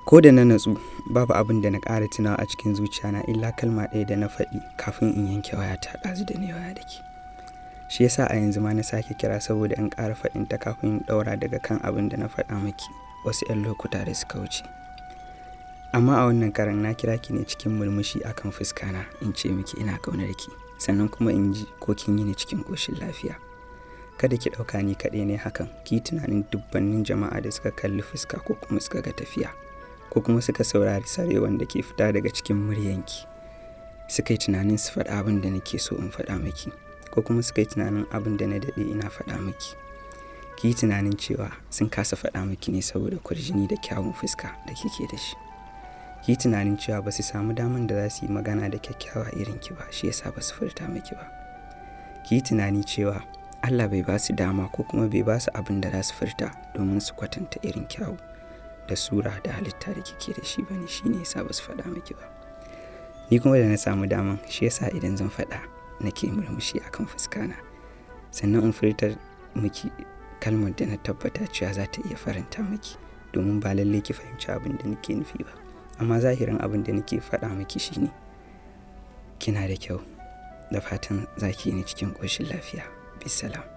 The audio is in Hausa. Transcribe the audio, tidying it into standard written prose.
Ko da na natsu babu abin da na ƙara tunawa a cikin zuciyana illa kalma ɗaya da na faɗi kafin in yanke wayata ɗazu da ne waya da ke. Shi yasa a yanzu ma na sake kira saboda in ƙara faɗin ta kafin in ɗaura daga kan abin da na faɗa maki wasu 'yan lokuta da suka wuce. Amma a wannan karan na kira ki ne cikin murmushi akan fuskana in ce miki ina ƙaunar ki, sannan kuma in ji ko kin yi ni cikin ƙoshin lafiya. Kada ki ɗauka ni kaɗai ne hakan, ki tunanin dubbannin jama'a da suka kalli fuska ko kuma suka ga tafiya, ko kuma suka saurari sarewan da ke fita daga cikin muryanki. Suka yi tunanin su faɗa abin da nake so in faɗa miki, ko kuma suka yi tunanin abin da na daɗe ina faɗa miki. Ki yi tunanin cewa sun kasa faɗa miki ne saboda kwarjini da kyawun fuska da kike da shi. Ki yi tunanin cewa ba su samu daman da za su yi magana da kyakkyawa irin ki ba, shi yasa ba su furta miki ba. Ki yi tunani cewa Allah bai ba su dama ko kuma bai ba su abin da za su furta domin su kwatanta irin kyawu da sura da halitta da kike da shi bane, shi ne yasa ba su faɗa miki ba. Ni kuma da na samu daman, shi yasa idan zan faɗa nake murmushi akan fuskana, sannan in furta miki kalmar da na tabbata cewa za ta iya faranta miki, domin ba lallai ki fahimci abin da nake nufi ba, amma zahirin abin da nake faɗa miki shine kina da kyau, da fatan za ki yi ni cikin ƙoshin lafiya. Bisalam.